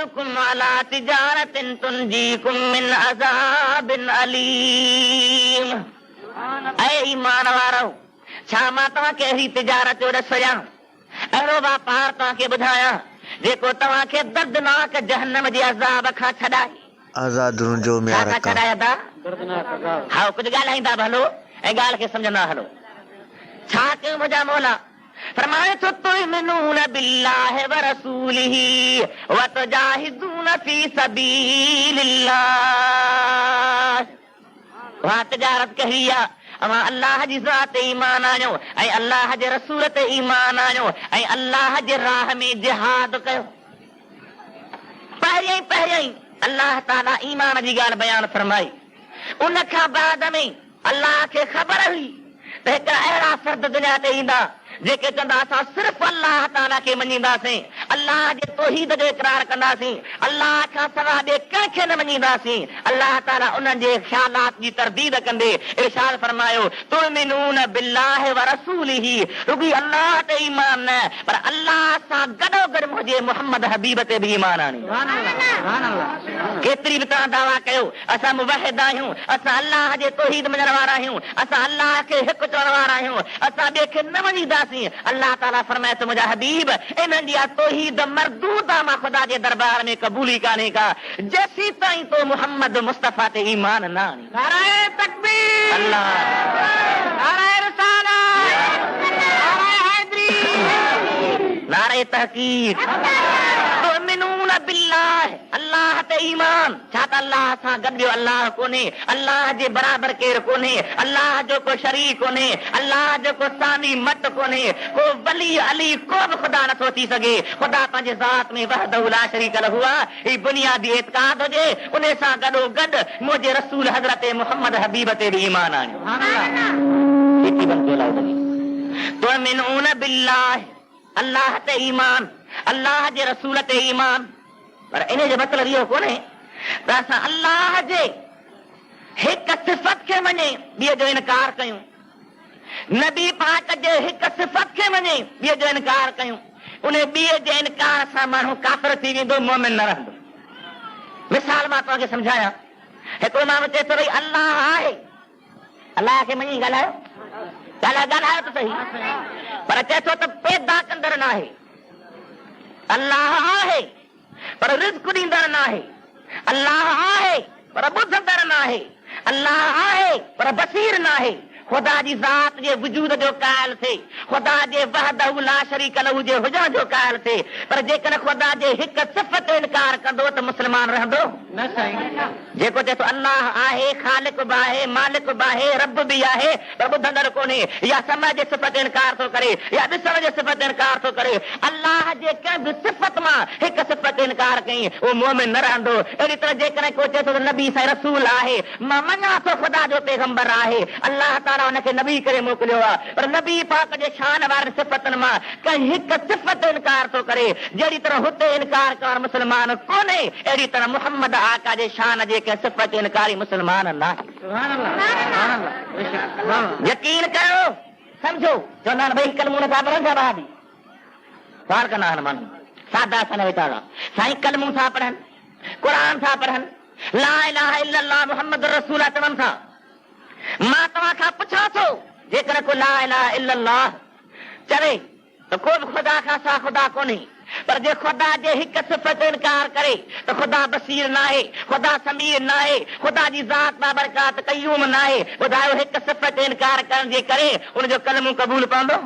अदुल्लुकुम अला तिजारतिन तुंजीकुम मिन अज़ाबिन अलीम। ऐ ईमान वारो, छा मां तव्हांखे अहिड़ी तिजारत जो ॾस वञा, अहिड़ो वापार तव्हांखे ॿुधायां जेको तव्हांखे दर्दनाक जहन्नम जे अज़ाब खां छॾाए। आज़ादुनि जो म्यार का छॾाया था? हा, कुझु ॻाल्हाईंदा बि हलो ऐं ॻाल्हि खे सम्झंदा हलो। छा कयूं मुंहिंजा मौला? फरमाए थो तुमिनून बिल्लाहि व रसूलिही व तुजाहिदून फी सबीलिल्लाह। वा तिजारत कही आहे, अवां अल्लाह जी ज़ात ते ईमान आणियो ऐं अल्लाह जे रसूल ते ईमान आणियो ऐं अल्लाह जे राह में जिहाद कयो। पहिरियों ई अल्लाह ताला ईमान जी ॻाल्हि बयान फरमाई। उन खां बाद में अल्लाह खे ख़बर हुई त हिकिड़ा अहिड़ा फ़र्द दुनिया ते ईंदा जेके चवंदा असां सिर्फ़ अल्लाह ताला खे मञींदासीं, अल्लाह जे तौहीद जो इक़रार कंदासीं, अल्लाह खां सवाइ ॿिए कंहिंखे न मञींदासीं। अल्लाह ताला उन्हनि जे ख़्यालात जी तरदीद कंदे इरशाद फरमायो तुमिनून बिल्लाहि व रसूलिही, रुॻी अल्लाह ते ईमान न पर अल्लाह सां गॾोगॾु मुंहिंजे मुहम्मद हबीब ते बि ईमान आणी। केतिरी बि तव्हां दावा कयो असां मुवहिद आहियूं, असां अल्लाह जे तौहीद मञण वारा आहियूं, असां अल्लाह खे हिकु चवण वारा आहियूं, असां ॿिए खे न मञींदासीं। अल्लाह ताला फरमाए तो मुंहिंजा हबीब इन्हनि जी तौहीद मरदूद आहे, मां ख़ुदा जे दरबार में क़बूली कान्हे का जेसीं ताईं तो मुहम्मद मुस्तफ़ा ते ईमान न आणी। नारे तकबीर, अल्लाह, नारे रिसालत, नारे हैदरी, नारे तहकीक। तुमिनून बिल्लाह, अल्लाह ते ईमान। छा त अल्लाह सां गॾु अल्लाह कोन्हे, अल्लाह जे बराबर केरु कोन्हे, अल्लाह जो को शरीक कोन्हे, अल्लाह जो को सानी मट कोन्हे, को वली अली को बि ख़ुदा नथो थी सघे। ख़ुदा पंहिंजे ज़ात में वहदहु ला शरीक लहू आहे। ही बुनियादी एतिक़ाद हुजे, उन सां गॾोगॾु मुंहिंजे रसूल हज़रत मुहम्मद हबीब ते बि ईमान आणियो। तुमिनून बिल्लाह, अल्लाह ते ईमान, अल्लाह जे रसूल ते ईमान। पर इन जो मतिलबु इहो कोन्हे त असां अल्लाह जे हिकु सिफ़त खे मञे ॿिए जो इनकार कयूं, नबी पाक जे हिकु सिफ़त खे मञे ॿिए जो इनकार कयूं। उन ॿिए जे इनकार सां माण्हू काफ़िर थी वेंदो, मोमिन न रहंदो। मिसाल मां तव्हांखे सम्झायां। हिकिड़ो माण्हू चए थो भई अल्लाह आहे, अल्लाह खे मञी ॻाल्हायो ॻाल्हायो त सही, पर चए थो त पैदा कंदड़ न आहे। अल्लाह आहे पर रिज़्क़ ॾींदड़ न आहे, अल्लाह आहे पर ॿुधंदड़ न आहे, अल्लाह आहे पर बसीर न आहे। ख़ुदा जी ज़ात जे वजूद जो क़ाइल थिए, ख़ुदा जे वहदहु ला शरीक लहू जे हुजण जो क़ाइल थिए, पर जेकॾहिं ख़ुदा जे हिकु सिफ़त जो इनकार कंदो त मुस्लमान रहंदो न। साईं, जेको चए थो अल्लाह आहे, ख़ालिक बि आहे, मालिक बि आहे, रब बि आहे, पर ॿुधंदड़ कोन्हे, या समय जे सिफ़त जो इनकार थो करे, या ॾिसण जे सिफ़त जो इनकार थो करे, अल्लाह जे कंहिं बि सिफ़त मां हिकु सिफ़त जो इनकार कई, उहो मोमिन न रहंदो। अहिड़ी तरह जेकॾहिं को चए थो त नबी साईं रसूल आहे, मां मञा थो ख़ुदा जो पैगंबर आहे, अल्लाह ताला उनखे नबी करे मोकिलियो आहे, पर नबी पाक जे शान वारनि सिफ़तनि मां कंहिं हिकु सिफ़त इनकार थो करे, जहिड़ी तरह हुते इनकार करण मुस्लमान कोन्हे, अहिड़ी तरह मुहम्मद आका जे शान जे कंहिं सिफ़त इनकारी मुस्लमान न आहे। यकीन कयो, सम्झो। चवंदा आहिनि भई कलमू नथा पढ़नि छा भाभी? सवाल कंदा आहिनि माण्हू, सादा असांजा वीचारा। साईं कलमू था पढ़नि, क़ुरान था पढ़नि, ला इलाहा इल्लल्लाह मुहम्मद रसूल चवनि था। मां तव्हां खां पुछां थो, जेकॾहिं को ला इलाहा इल्लल्लाह चवे त को बि ख़ुदा खां सा ख़ुदा कोन्हे, पर जे ख़ुदा जे हिकु सिफ़त इनकार करे त ख़ुदा बसीर न आहे, ख़ुदा समीर न आहे, ख़ुदा जी ज़ात बाबरकात क़य्यूम न आहे। ॿुधायो हिकु सिफ़त इनकार करण जे करे उनजो कलमो क़बूल पवंदो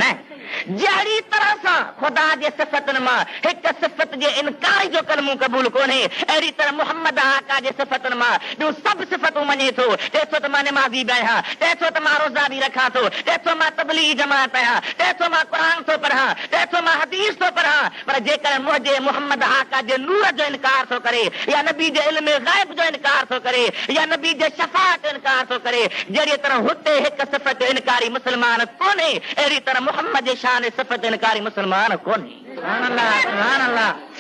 न। जहिड़ी तरह सां ख़ुदा जे सिफ़तनि मां हिकु सिफ़त जे इनकार जो कलमो क़बूल कोन्हे, अहिड़ी तरह मुहम्मद आका जे सिफ़तनि मां ॿियूं सभु सिफ़तूं मञे थो। चए थो त मां निमाज़ी बि आहियां, चए थो त मां रोज़ा बि रखां थो, चए थो मां तबलीग जमात आहियां, चए थो मां क़ुरान थो पढ़ां, चए थो मां हदीस थो पढ़ां, पर जेकॾहिं मुंहिंजे मुहम्मद आका जे नूर जो इनकार थो करे, या नबी जे इल्म ग़ैब जो इनकार थो करे, या नबी जे शफ़ाअत जो इनकार थो करे, जहिड़ी तरह हुते हिकु सिफ़त इनकारी मुस्लमान कोन्हे, अहिड़ी तरह मुहम्मद जे शान सिफ़त इनकारी मुस्लमान कोन्हे।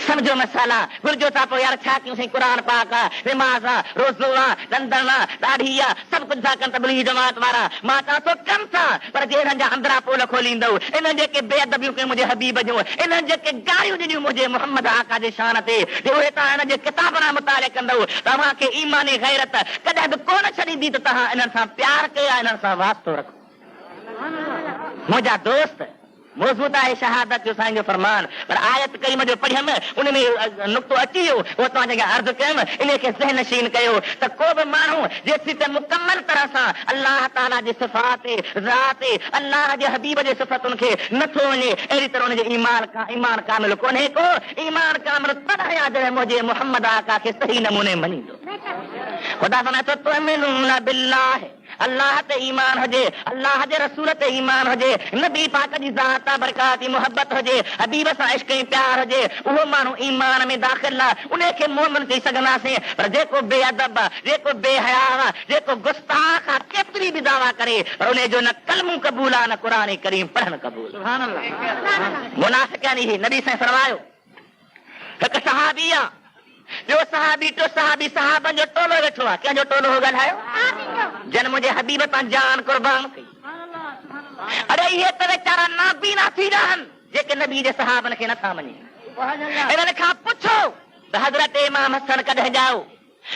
समझो मसाला गुरजो था यार छा क्यों सही कुरान पाक नमाज रोज़ा लंदन दाढ़ी सब कुछ था कन तबलीग जमात वारा माता तो कम था पर जेरन जा अंदरा पोल खोलींदो इन जे के बेअदबियों के मुझे हबीब जो इन जे के गालियों ॾिनियूं मुझे मोहम्मद आका जे शान ते जो ता इन जे किताबना मुताले कंदो तव्हां के ईमानी गैरत कदे भी कोन छडींदी त तव्हां इन्हनि सां प्यार कयो इन्हनि सां वास्तो रखो मुझा दोस्त मौजूद है शहादत जो साईं जो फरमान पर आयत कई मुझे पढ़ियम उनमें नुक्तो अची वियो वो तव्हां जे अर्ज़ कयम इन के ज़हन नशीन कयो त को भी माण्हू जेसी त मुकम्मल तरह सां अल्लाह ताला जी सिफ़ात ज़ात अल्लाह जे हबीब जे सिफ़तुनि खे नथो वञे अहिड़ी तरह उन जो ईमान कामिल कोन्हे को ईमान कामिल तॾहिं आहे जॾहिं मुंहिंजे मोहम्मद आका खे सही नमूने मञींदो ख़ुदा फरमाए थो तुमिनून बिल्लाह अल्लाह ते ईमान हुजे अल्लाह जे रसूल ते ईमान हुजे नबी पाक जी ज़ात बरकात मोहब्बत हुजे हबीब सां इश्क ऐं प्यार हुजे उहो माण्हू ईमान में दाख़िल आहे उन खे मोमिन चई सघंदासीं पर जेको बेअदब जेको बेहया जेको गुस्ताख आहे केतिरी बि दावा करे पर उन जो न कलमू क़बूल आहे न क़ुरान करीम पढ़ण क़बूल मुनाफ़िक़ानी नबी साईं फरमायो हिकु सहाबी आहे ॿियो सहाबी टियों सहाबी सहाबनि जो टोलो वेठो आहे कंहिंजो टोलो हो ॻाल्हायो जन मुंहिंजे हबीब तां जान कुर्बान कई अरे इहे त वीचारा नाबीना थी रहनि जेके नबी जे सहाबनि खे नथा मञनि इन्हनि खां पुछो त हज़रत इमाम हसन कॾहिं जाओ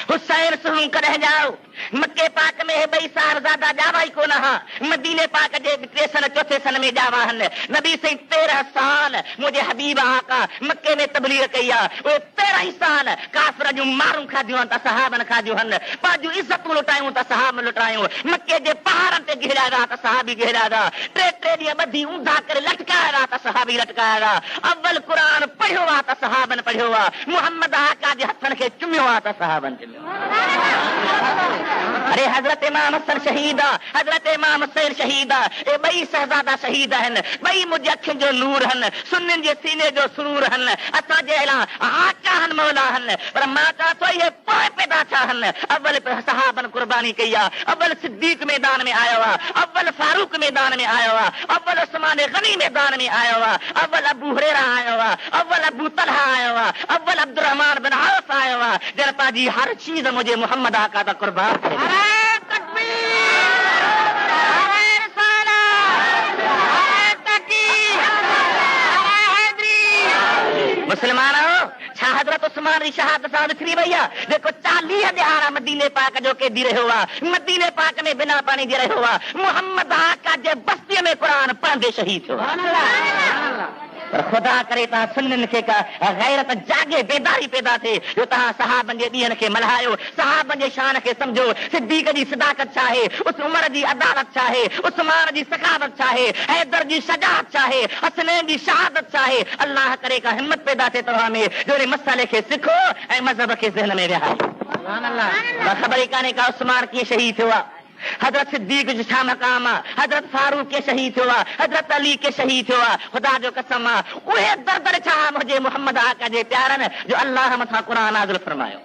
हुसैन सुहूं कॾहिं जाओ मक्के पाक में हे ॿई साहबज़ादा ॼावा ई कोन हा मदीने पाक जे टे सन चौथे सन में ॼावा आहिनि नबी साईं 13 साल मुंहिंजे हबीब आका मक्के में तबलीग कई आहे उहे 13 साल काफ़िर जूं मारूं खाधियूं आहिनि त सहाबनि खाधियूं आहिनि पंहिंजूं इज़तूं लुटायूं त सहाब लुटायूं मक्के जे पहाड़नि ते घेरिया विया त सहाबी घेरिया विया 3 ॾींहं ॿधी ऊंधा करे लटकाया विया त सहाबी लटकाया विया अव्वल क़ुरान पढ़ियो आहे त सहाबनि पढ़ियो आहे मुहम्मद आका जे हथनि खे चुमियो आहे त सहाबनि चुमियो अरे हजरत इमाम हसन शहीद आहे हजरत इमाम हुसैन शहीद आहे ए ॿई शहज़ादा शहीद आहिनि ॿई मुंहिंजे अखियुनि जो नूर आहिनि सुन्नियुनि जे सीने जो सुरूर आहिनि असांजे अहिड़ा आका आहिनि मौला आहिनि पर मां चवां थो इहे पोइ पैदा थिया आहिनि अव्वल सहाबनि कुर्बानी कई आहे अव्वल सिद्दीक़ मैदान में आयो आहे अव्वल फारूक मैदान में आयो आहे अव्वल उस्मान गनी मैदान में आयो आहे अव्वल अबू हुरैरा आयो आहे अव्वल अबू तलहा आयो आहे अव्वल अब्दुर्रहमान बिन औफ आयो आहे जन पंहिंजी हर चीज़ मुंहिंजे मोहम्मद आका ता कुर्बान करे मुसलमानो छा हज़रत उस्मान जी शहादत सां विसरी वई आहे जेको 40 ॾिहाड़ा मदीने पाक जो केदी रहियो आहे मदीने पाक में बिना पाणी जे रहियो आहे मोहम्मद आका जे बस्तीअ में क़ुरान पढ़ंदे शहीद थियो पर खुदा करे तव्हां सुन्नियुनि खे का गैरत जागे बेदारी पैदा थिए जो तव्हां सहाबनि जे ॾींहंनि खे मल्हायो सहाबनि जे शान खे सम्झो सिद्दीक़ जी सदाकत छा आहे उमर जी अदालत छा आहे उस्मान जी सखावत छा आहे हैदर जी शजाअत छा आहे हसनैन जी शहादत छा आहे अल्लाह करे का हिम्मत पैदा थिए तव्हां में जो इन मसइले खे सिखो ऐं मज़हब खे ज़हन में विहारियो ख़बर ई कान्हे का उस्मान कीअं शहीद थियो आहे हजरत सिद्दीक़ जो छा मक़ाम आहे हजरत फारूक के शहीद थियो आहे हजरत अली के शहीद थियो आहे खुदा जो कसम आहे उहे दर्द छा मुंहिंजे मोहम्मद आका जे प्यारनि जो अल्लाह मथां क़ुरान नाज़िल फरमायो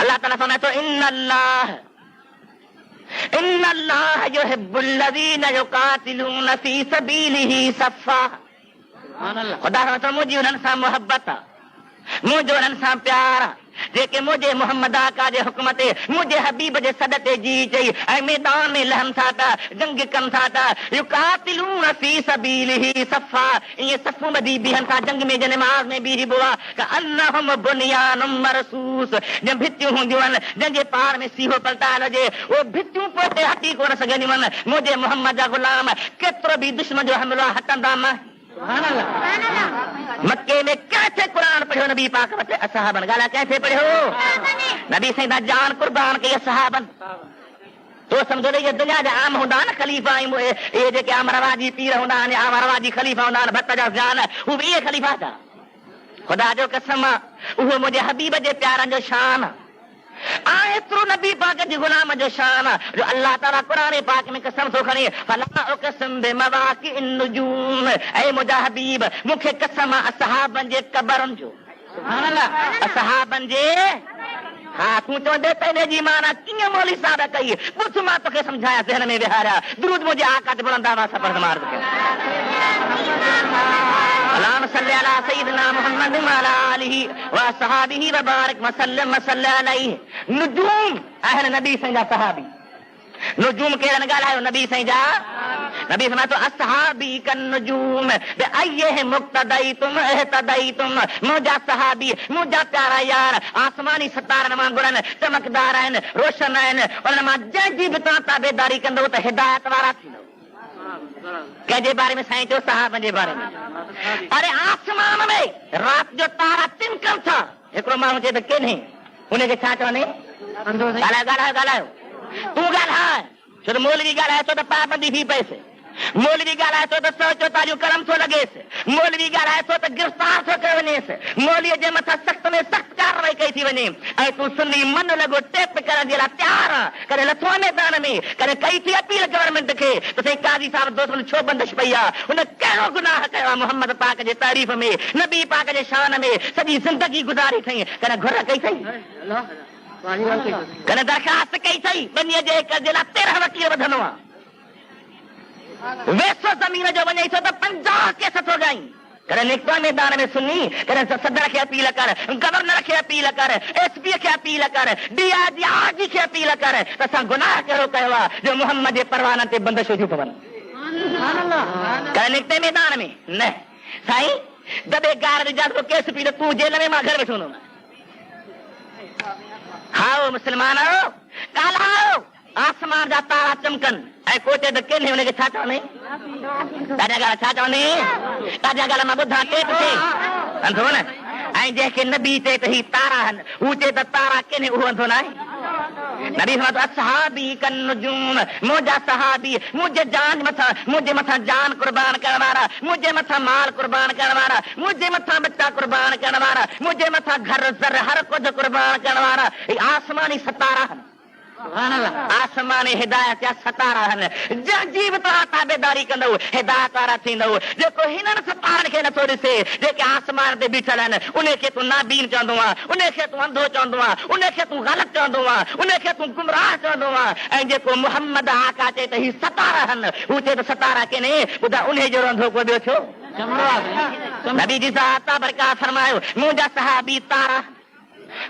अल्लाह ताला फरमाए थो इन्न अल्लाह युहिब्बुल लज़ीना युक़ातिलूना फ़ी सबीलिही सफ़ा खुदा फरमाए थो मुंहिंजी उन्हनि सां मुहबत आहे मुंहिंजो उन्हनि सां प्यार आहे जेके मुंहिंजे मोहम्मद आका जे हुक्म ते मुंहिंजे हबीब जे सॾ ते जी चई ऐं मैदान में लहनि था त जंग कनि था त युक़ातिलूना फ़ी सबीलिही सफ़ा ईअं सफ़ूं ॿधी बीहनि था जंग में नमाज़ में बीहिबो आहे कअन्नहुम बुनियानुम मरसूस जंहिं भितियूं हूंदियूं आहिनि जंहिंजे पार में सीहो पलटायल हुजे उहे भितियूं पोइ हटी कोन सघंदियूं आहिनि मुंहिंजे मोहम्मद जा ग़ुलाम केतिरो बि दुश्मन जो हमिलो हटंदा न मक्के में कैसे कुरान पढ़ियो नबी पाक वटि असहाबन ॻाल्हाए कैसे पढ़ियो नबी साईं दा जान कुर्बान कई असहाबन तो समझो ये दुनिया जा आम हूंदा न खलीफ़ा ये जेके अमरवाजी पीर हूंदा आहिनि अमरवाजी खलीफ़ा हूंदा आहिनि भक्त जा जान हू बि इहे खलीफ़ा था खुदा जो कसम उहो मुंहिंजे हबीब जे प्यारनि जो शान एतिरो नबी पाक जे गुलाम जो शान जो अल्लाह ताला क़ुरान पाक में कसम थो खणे फला उक़सिम बिमवाक़िअन नुजूम ऐ मुंहिंजा हबीब मूंखे कसम असहाबनि जे क़बरनि जो सुभान अल्लाह असहाबनि जे हा तूं चवंदे त जी माना कीअं मौलवी साहब कई ॿुध मां तोखे सम्झाया ज़हन में विहारिया दुरूद मुंहिंजे आका ते बुलंद आवाज़ सां पढ़ मार अल्लाहुम्मा सल्लि अला सय्यिदिना मुहम्मद व अला आलिहि व असहाबिहि व बारिक व सल्लम व सल्लि अलैहि। नुजूम अहल नबी संजा सहाबी नुजूम केरन ॻाल्हायो नबी साईं जा नबी फरमाए तो असहाबी कन नुजूम बे अय्यह मुक्तदईतुम एहतदईतुम मुंहिंजा सहाबी मुंहिंजा प्यारा यार आसमानी सितारनि वांगुरनि चमकदार आहिनि रोशन आहिनि उन्हनि मां जंहिंजी बि तव्हां ताबेदारी कंदो त हिदायत वारा थींदो। कंहिंजे बारे में साईं चयो सहाबनि जे बारे में अरे आसमान में राति जो तारा तिमकनि था हिकिड़ो माण्हू चए त केने उनखे छा चवंदे ॻाल्हायो तूं ॻाल्हाए छो त मौलवी ॻाल्हाए थो त पाबंदी थी पएसि मौलवी ॻाल्हाए थो त 144 कलम थो लॻेसि मौलवी ॻाल्हाए थो त गिरफ़्तार थो कयो वञेसि मौलवीअ जे मथां सख़्त में सख़्त कार्रवाई कई थी वञे ऐं तूं सुन्नी मन लॻो टेप करण जे लाइ तयार आहे कॾहिं लथो मैदान में कॾहिं कई थी अपील गवर्नमेंट खे त साईं काज़ी साहिब दोस्तनि छो बंदिश पई आहे हुन कहिड़ो गुनाह कयो आहे मोहम्मद पाक जे तारीफ़ में नबी पाक जे शान में सॼी ज़िंदगी गुज़ारी अथई कॾहिं घुर कई अथई कॾहिं दरख़्वास्त कई अथई ॿनीअ जे हिक जे लाइ 13 वकील वधंदो आहे वेसो ज़मीन जो वञे थो त 50 केस थो ॻाई कॾहिं निकितो मैदान में सुनी कॾहिं सदर खे अपील कर गवर्नर खे अपील कर एसपी खे अपील कर DIG खे अपील कर त असां गुनाह कहिड़ो कयो आहे जो मोहम्मद जे परवाननि ते बंदिशूं थियूं पवनि कॾहिं निकिते मैदान में न साईं दॿे गार विझां थो केस पी त तूं जेल में मां घर वेठो हूंदो हाओ मुस्लमान ॻाल्हायो आसमान जा तारा चमकनि ऐं कोटे त केने हुनखे छा चवंदे ताजा ॻाल्हि छा चवंदे ताजा ॻाल्हि मां ॿुधां टेप ते अंधो न ऐं जंहिंखे नबी चए त ही तारा आहिनि हू चए त तारा केने उहो अंधो न आहे नबी फरमातो असहाबी कन नुजूम मुंहिंजा सहाबी मुंहिंजे जान मथां मुंहिंजे मथां जान कुर्बान करण वारा मुंहिंजे मथां माल कुर्बान करण वारा मुंहिंजे मथां बच्चा कुर्बान करण वारा मुंहिंजे मथां घर ज़र हर कुझु कुर्बान करण वारा आसमानी सितारा आहिनि आसमानी हिदायत जा सितारा आहिनि जंहिंजी बि तव्हां ताबेदारी कंदव हिदायत वारा थींदव जेको हिननि सितारनि खे नथो ॾिसे जेके आसमान ते बीठल आहिनि उनखे तूं नाबीन चवंदो आहे उनखे तूं अंधो चवंदो आहे उनखे तूं ग़लति चवंदो आहे उनखे तूं गुमराह चवंदो आहे ऐं जेको मोहम्मद आका चए त ही सितारा आहिनि हू चए त सितारा केने ॿुधा उन जहिड़ो अंधो को ॿियो छो नबी जी ज़ात बरकत फरमायो मुंहिंजा सहाबी तारा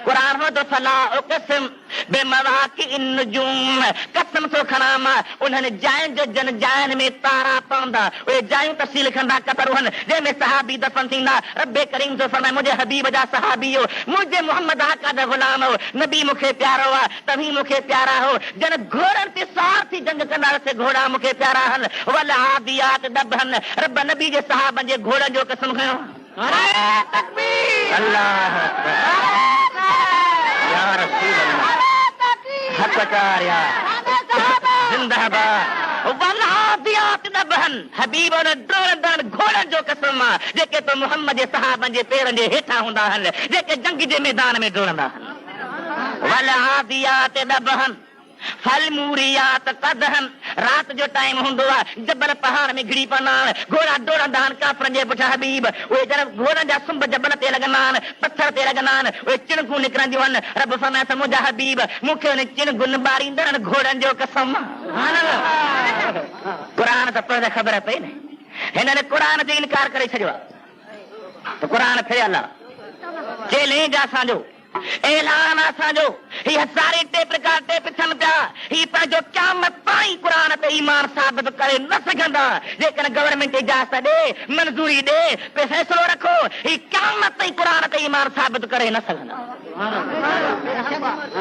कुरान हो तो फला उक़सम बेमवाक़िअन नुजूम कसम थो खणां मां उन्हनि जायुनि जो जन जायुनि में तारा पवंदा उहे जायूं तफ़सील लिखंदा कबर हुअनि जंहिंमें सहाबी दफ़न थींदा रब्बे करीम जो फरमाए मुंहिंजे हबीब जा सहाबी हो मुंहिंजे मोहम्मद आका जा ग़ुलाम हो नबी मूंखे प्यारो आहे तव्हीं मूंखे प्यारा हो जन घोड़नि ते सवार थी जंग कंदा से घोड़ा मूंखे प्यारा आहिनि वल आदियात दबहन रब नबी जे सहाबनि जे घोड़नि जो कसम खयो अल्लाह या रसूल अल्लाह हक़दार या जिंदाबाद वलादियात दबहन हबीब ने दौड़न घोड़नि जो कसम जेके तो मोहम्मद जे सहाबनि जे पेरनि जे हेठां हूंदा आहिनि जेके जंग जे मैदान में डोड़ंदा आहिनि वलादियात दबहन फल मूरियात कदहन रात जो टाइम हूंदो आहे जबल पहाड़ में घिरी पवंदा आहिनि घोड़ा डोड़ंदा आहिनि काफ़रनि जे पुठियां हबीब उहे जन घोड़नि जा सुंभ जबल ते लॻंदा आहिनि पथर ते लॻंदा आहिनि उहे चिणगूं निकिरंदियूं आहिनि रब फरमाए त मुंहिंजा हबीब मूंखे उन चिणगुन ॿारींदड़ घोड़नि जो कसम क़ुरान त पढ़ ख़बर पई न हिननि क़ुरान जो इनकार करे छॾियो आहे त क़ुरान थियल आहे चैलेंज असांजो ऐलान असांजो ही हज़ारे टेप रिकॉर्ड टेप थियनि पिया ही पंहिंजो क़यामत ताईं क़ुरान ते ईमान साबित करे न सघंदा जेकॾहिं गवर्नमेंट इजाज़त ॾे मंज़ूरी ॾे फ़ैसिलो रखो ही क़यामत ताईं क़ुरान ते ईमान साबित करे न सघंदा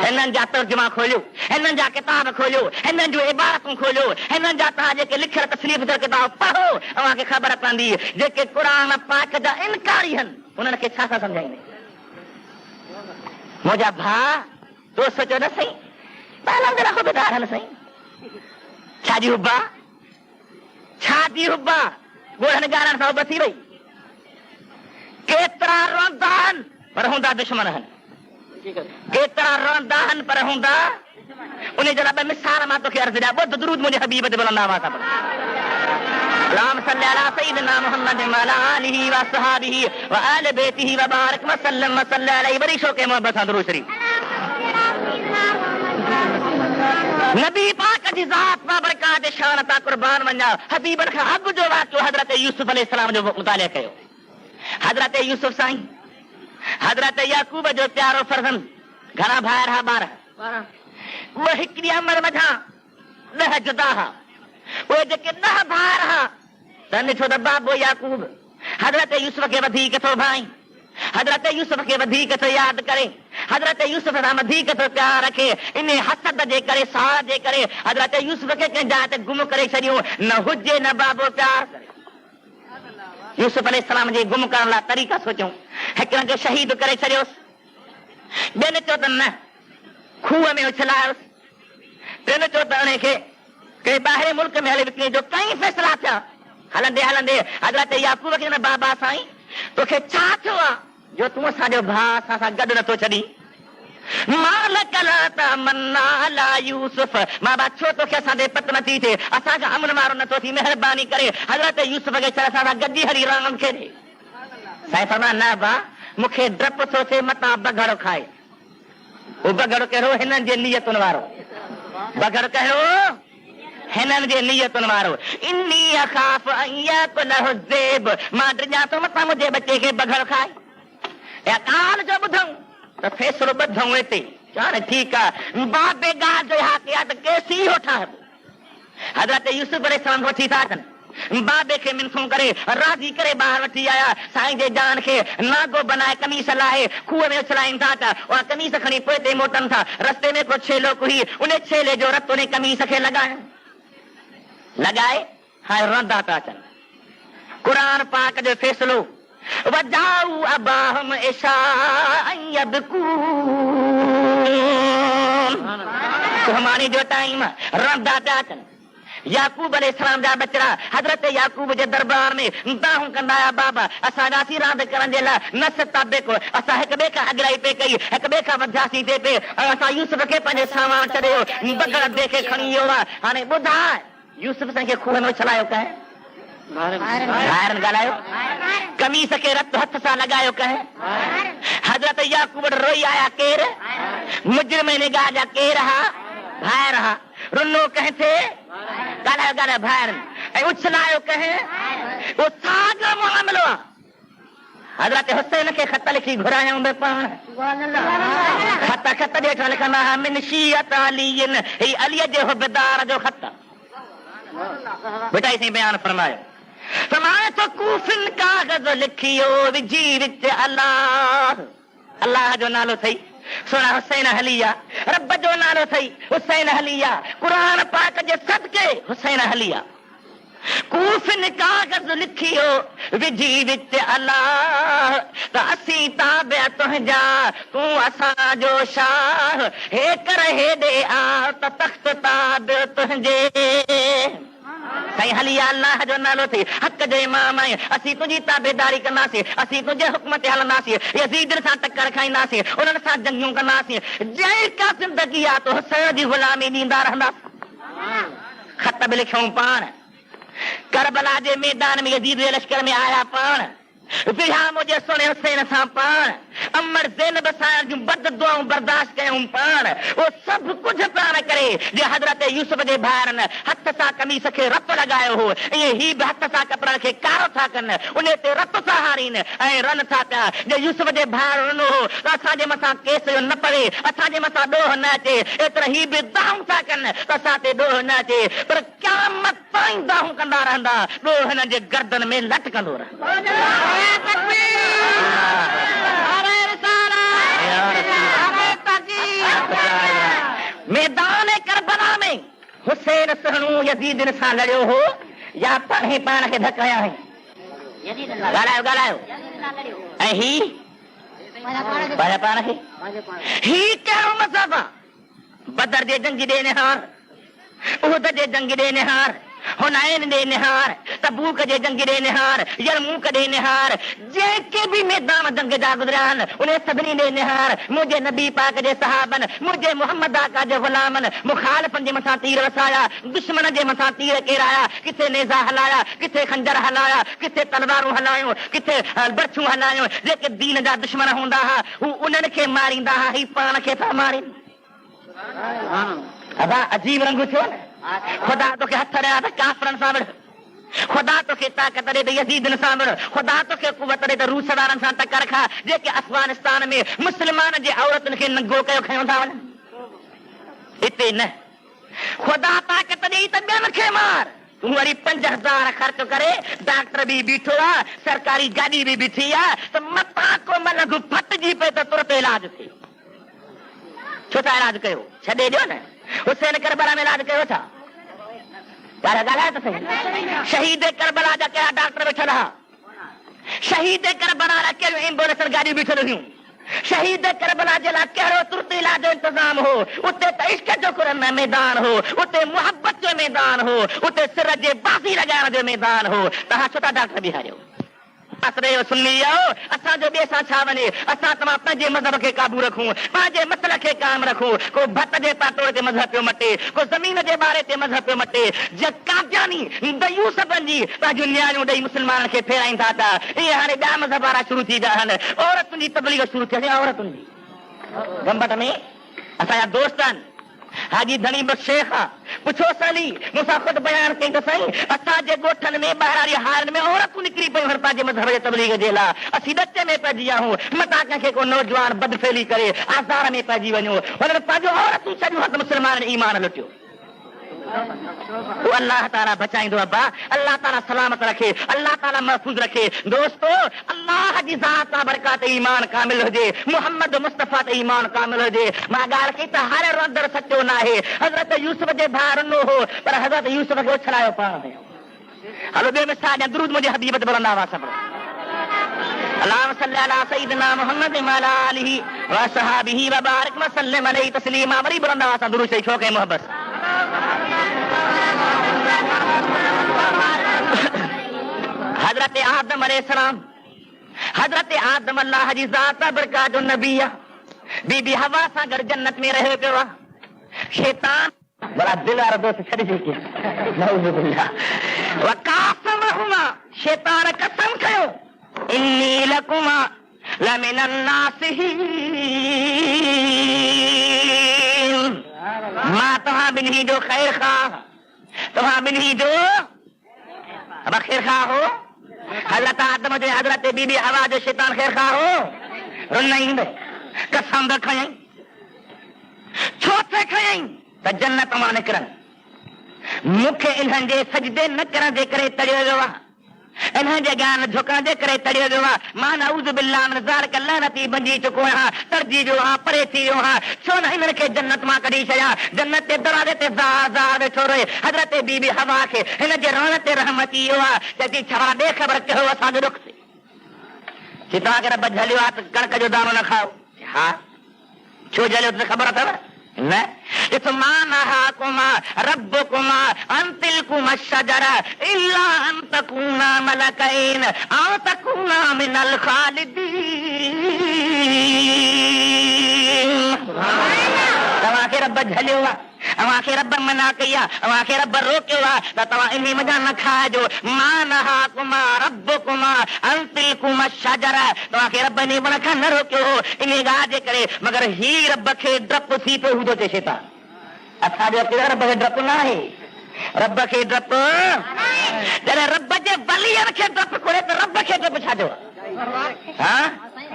हिननि जा तर्जुमा खोलियो हिननि जा किताब खोलियो हिननि जूं इबारतूं खोलियो हिननि जा तव्हां जेके लिखियल तसनीफ़ जा किताब पढ़ो तव्हांखे ख़बर पवंदी जेके क़ुरान पाक जा इनकारी आहिनि उन्हनि खे छा था सम्झाईंदे मुंहिंजा भाउ दोस्त चयो न साईं ॿुधाए न साईं छाजी हुबा ॻोढ़नि ॻाढ़नि सां बसी वई केतिरा रहंदा आहिनि पर हूंदा दुश्मन आहिनि केतिरा रहंदा आहिनि पर हूंदा उन जे लाइ मिसाल मां तोखे अर्ज़ ॾियां ॿुध दुरूद मुंहिंजे हबीब ते बुलंद आवाज़ सां اللهم صل على سيدنا محمد وعلى آله وصحبه وآل بيته وبارك وسلم وصلى عليه बड़ी शौक़ मोहब्बत सां दुरूद शरीफ नबी पाक जी ज़ात बाबरकात शान ता कुर्बान वञा हबीबन खां अॻु जो वाक़ियो हज़रत यूसुफ अलैहिस्सलाम जो मुतालिया कयो हजरत यूसुफ साईं हजरत याकूब जो प्यारो फर्जंद घणा भाई रहा 12 वो हिकिड़ी अमर मझा 10 जुदा हा वो जेके 10 भाई रहा त ॾिठो त बाबो याकूब हजरत यूसुफ खे वधीक थो भाई हजरत यूसुफ खे वधीक थो यादि करे हजरत यूसुफ सां वधीक थो प्यार रखे इन हसद जे करे साह जे करे हजरत यूसुफ खे कंहिं जाइ ते गुम करे छॾियो न हुजे न बाबो प्यार करे यूसुफ अलैहिस्सलाम जे गुम करण लाइ तरीक़ा सोचियो हिकिड़े जो शहीद करे छॾियोसि ॿियनि चयो त न खूह में उछलायोसि टिनि चयो त उन खे कंहिं ॿाहिरि मुल्क में हली विकिणे जो कई फ़ैसिला थिया हलंदे हलंदे हजरत याकूब खे न बाबा साईं तोखे छा थियो आहे जो तूं असांजो भाउ असां सां गॾु नथो छॾी यूसुफ मां बा छो तोखे असांजे पत नथी थिए असांखां अमन वारो नथो थी महिरबानी करे हजरत यूसुफ खे छा असां सां गॾी हली राम खे ॾे साईं फरमाया न बा मूंखे डपु थो थिए मतां बगड़ खाए उहो बगड़ कहिड़ो हिननि जे नियतुनि वारो बगड़ कहिड़ो हिननि जे नियतुनि वारो इन्नी अखाफ अयकुलहु ज़ेब मां ड्रिजां थो मतां मुंहिंजे बचे खे बगड़ खाए या काल जो ॿुधऊं त फ़ैसिलो ॿधऊं हिते हाणे ठीकु आहे बाबे ॻाल्हि जो हक़ियात केसी हो ठाहिबो हज़रत यूसुफ अलैहिस्सलाम वठी था अचनि बाबे खे मिनसूं करे राज़ी करे ॿाहिरि वठी आया साईं जे जान खे नागो बनाए कमीस लाहे खूह में उछलाइनि था त उहा कमीस खणी पोइ ते मोटनि था रस्ते में को छेलो कुही उन छेले जो रत उन कमीस खे लॻाए हाणे रंदा था अचनि क़ुर पाक जो फ़ैसिलो वजाऊ अबाहम इशाअन यबकून सुहमानी जो टाइम रंदा था अचनि याकूब अलैहिस्सलाम जा बचड़ा हजरत याकूब जे दरबार में दाहूं कंदा आया बाबा असां ॾासी रांदि करण जे लाइ नस ताबेको असां हिक ॿिए खां अॻिराई पे कई हिक ॿिए खां वधियासीं थिए पे असां यूसुफ खे पंहिंजे सामान छॾियो बगड़ ॿिए खे खणी वियो आहे हाणे ॿुधाए यूसुफ साईं खे खूह में उछलायो कंहिं ॿाहिरि ॻाल्हायो कमीस खे रत हथ सां लॻायो कंहिं हजरत याकूब रोई आया केरु मुजरिम इन ॻाल्हि जा केरु हा ॿाहिरि हा रुनो कंहिं थे ॻाल्हायो ॻाल्हायो ॿाहिरि ऐं उछलायो कंहिं उहो साॻियो मामिलो आहे हजरत हुसैन खे ख़त लिखी घुरायूं बि पाण ख़त ॾेठ लिखंदा हुआ मिन शीअत अलीन ही अलीअ जे हुबदार जो ख़त बेटा इसे बयान फरमायो फरमाए तो कूफिन कागज़ लिखियो विझी विच अल्लाह जो नालो थई सोना हुसैन हलिया रब जो नालो थई हुसैन हलिया कुरान पाक जे सदके हुसैन हलिया कूफिन कागज़ लिखियो विझी विच अल्लाह त असीं ताबे तुंहिंजा तूं असांजो शाह हे कर हेॾे आ त तख़्त ताबे तुंहिंजे साईं हलिया अल्लाह जो नालो थी हक़ जो इमाम आहे असीं तुंहिंजी ताबेदारी कंदासीं असीं तुंहिंजे हुक्म ते हलंदासीं यज़ीदनि सां टकर खाईंदासीं उन्हनि सां जंगियूं कंदासीं जेका ज़िंदगी आहे तो हुसैन जी ग़ुलामी ॾींदा रहंदासीं ख़त बि लिखियूं पाण करबला जे मैदान में यज़ीद जे लश्कर में आया पाण बिहा मुंहिंजे सुहिणे हुसैन सां पाण अमर ज़ैनब सां जूं बद दुआऊं बर्दाश्त कयूं पाण उहो सभु कुझु पाण करे जे हज़रत यूसुफ जे भाउरनि हथ सां कमीस खे रत लॻायो हो ईअं ही बि हथ सां कपिड़नि खे कारो था कनि उन ते रत था हारीनि ऐं रन था पिया जे यूसुफ जे भाउर रुनो हो त असांजे मथां केस जो न पवे असांजे मथां ॾोह न अचे एतिरा ही बि दाहूं था कनि त असां ते ॾोह न अचे पर क़यामत ताईं दाहूं कंदा रहंदा ॾोह हिननि जे गर्दन में लटकंदो रहंदो मैदान करबला में हुसैन सहणू यज़ीदनि सां लड़ियो हो या पाण पाण खे धकाया ॻाल्हायो ऐं ही पाण खे ही कहिड़ो मज़हब आहे बदर जे जंगी ॾे निहार उहद जे जंगी ॾे निहार हुनैन ॾे निहार तबूक जे जंग ॾे निहार यरमूक ॾे निहार जेके बि मैदान जंग जा गुज़रिया आहिनि उन सभिनी ॾे निहार मुंहिंजे नबी पाक जे सहाबनि मुंहिंजे मोहम्मद आका जे ग़ुलामनि मुखालिफ़नि जे मथां तीर वसाया दुश्मन जे मथां तीर केराया किथे नेज़ा हलाया किथे खंजर हलाया किथे तलवारूं हलायूं किथे बरछूं हलायूं जेके दीन जा दुश्मन हूंदा हुआ हू उन्हनि खे मारींदा हुआ ही पाण खे था मारीनि अदा अजीब रंग थियो न खुदा तोखे हथ ॾिया त काफ़रनि सां विढ़ खुदा तो के ताकत ॾे त यज़ीदन सां विढ़, खुदा तो के कुवत ॾे त रूसदारनि सां टकर खा, जेके अफ़गानिस्तान में मुस्लमान जे औरतुनि खे नंगो कयो खयों था वञनि। हिते न, खुदा ताकत ॾेई त ॿियनि खे मार, तूं वरी 5000 ख़र्च करे, डॉक्टर बि बीठो आहे, सरकारी गाॾी बि बीठी आहे, त मथां को लघु फटिजी पए त तुरत इलाज थिए। छो था इलाज कयो? छॾे ॾियो न। हुसैन करबला में इलाज कयो था, ॻाल्हाए त सही। शहीद करबला जा कहिड़ा डॉक्टर वेठल हुआ, शहीद करबला लाइ कहिड़ियूं एम्बुलेंस गाॾियूं बीठल हुयूं, शहीद करबला जे लाइ कहिड़ो तुर्त इलाज जो इंतजाम हो। उते त इश्क जो कुरन मैदान हो, उते मुहबत जो मैदान हो, उते सिर जे बाज़ी लॻाइण जो मैदान हो। तव्हां छो था डॉक्टर बीहारियो? असरे सुन्नी आओ, असांजो ॿिए सां छा वञे? असां तव्हां पंहिंजे मज़हब खे क़ाबू रखूं, पंहिंजे मसल खे क़ाइम रखूं। को भट जे पाटोड़ ते मज़हब पियो मटे, को ज़मीन जे बारे ते मज़हब पियो मटे। कादियानी दयूस बणिजी पंहिंजूं न्याणियूं ॾेई मुस्लमाननि खे फेराईंदा था। ईअं हाणे ॿिया मज़हब वारा शुरू थी विया आहिनि। औरतुनि जी तबलीग शुरू थी, औरतुनि जी गंबट में असांजा दोस्त आहिनि, हाजी धनी बस शेख आहे, पुछो सली मूंसां ख़ुदि बयान कई त सही, असांजे ॻोठनि में ॿाहिरां हारनि में औरतूं निकिरी पयूं आहिनि पंहिंजे मज़हब जे तबलीग जे लाइ। असीं ॾचे में पइजी विया आहियूं, मथां कंहिंखे को नौजवान बदफेली करे आज़ार में पइजी वञो, हुननि पंहिंजो औरतूं छॾियूं त मुस्लमाननि ईमान लुटियो। अल्लाह ताला बचाईंदो अब्बा, अल्लाह ताला सलामत रखे, अल्लाह ताला महफूज रखे। दोस्तो, अल्लाह जी ज़ात सां बरकत ईमान कामिल हुजे, मोहम्मद मुस्तफ़ा ते ईमान कामिल हुजे। मां ॻाल्हि कई त हर रंदड़ सचो न आहे। हज़रत यूसुफ जे भाउ रुनो हो, पर हज़रत यूसुफ खे उछलायो पाण में। हलो ॿियो मिसाल ॾियां, दुरूद मुंहिंजे हबीब ते बुलंद आवाज़ सां पढ़ो। अल्लाहुम्मा सल्ली अला सय्यिदिना मुहम्मद व अला आलिहि व असहाबिहि व बारिक व सल्लिम अलैहि तस्लीमा। वरी बुलंद आवाज़ सां दुरूद शरीफ के मोहब्बत। हजरत आदम अलैहिस्सलाम, हजरत आदम अल्लाह जी ज़ात बरकत जो नबी आहे, बीबी हवा सां गॾु जन्नत में रहियो पियो आहे। शैतान बड़ा दिल वारो दोस्त छॾिजी पियो, नऊज़ बिल्लाह। वकासमहुमा, शैतान कसम कयो, इन्नी लकुमा लमिनन नासिहीन, मां तव्हां ॿिन्ही जो ख़ैर ख़ाह, तव्हां ॿिन्ही जो अब ख़ैर ख़ाह हो। हज़रत आदम जो हज़रत बीबी हवा जो शैतान ख़ैर ख़ाह हो? रुनईंद कसम बि खयईं, छो थे खयईं त जन्नत मां निकिरनि, मूंखे इन्हनि जे सजदे न करण जे करे तड़ियो वियो आहे, इन्हनि जे ज्ञान झुकण जे करे तड़ियो वियो आहे। मां नऊज़ बिल्लाह मिन ज़ालिक लअनती बणिजी चुको आहियां, तड़जी वियो आहियां, परे थी वियो आहियां। छो न हिननि खे जन्नत मां कढी छॾियां? जन्नत जे दरवाज़े ते ज़ार ज़ार वेठो रहे। हज़रत बीबी हवा खे हिन जे रहण ते रहम अची वियो आहे, चई छा ॾे ख़बर कयो असांजो ॾुख थिए, चई तव्हांखे रब झलियो आहे त कणक जो दाणो न खाओ। हा, छो झलियो त ख़बर अथव न? इस्मा नहाकुमा रब्बुकुमा अन तिलकुमा शजरा इल्ला अन तकूना मलकैन औ तकूना मिनल खालिदीन। तव्हांखे रब झलियो आहे, अव्हांखे रब मना कई आहे, अव्हांखे रब रोकियो आहे त तव्हां इन मज़ा न खाइजो। मां नहाकुमा रब्बुकुमा अन तिलकुमा शजरा, तव्हांखे रब इन वण खां न रोकियो हो इन ॻाल्हि जे करे, मगर ही रब खे डपु थी पियो हूंदो चए शैतान। असांजो रब खे डपु न आहे, रब खे डपु, जॾहिं रब जे वलियनि खे डपु कोन्हे त रब खे डपु छाजो? हा,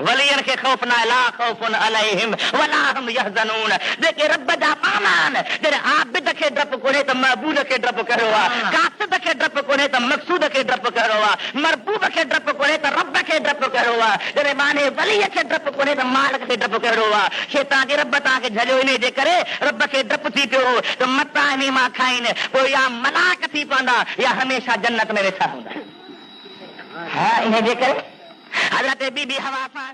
वलियनि खे ख़ौफ़ न आहे, ला ख़ौफ़ुन अलैहिम वला हुम यहज़नून। जेके रब जा पाना आहिनि, जॾहिं आबिद खे डपु कोन्हे त महबूद खे डपु कहिड़ो आहे, कासिद खे डपु कोन्हे त मक़सूद खे डपु कहिड़ो आहे, मरबूब खे डपु कोन्हे त रब खे डपु कहिड़ो आहे, जॾहिं माने वलीअ खे डपु कोन्हे त मालिक खे डपु कहिड़ो आहे। शैतान जे रब तव्हांखे झलियो इन जे करे, रब खे डपु थी पियो हो त मतां इन मां खाइनि, पोइ या मलाक थी पवंदा या हमेशह जन्नत में वेठा हूंदा। हा, इन जे करे हज़रत बीबी हवा सां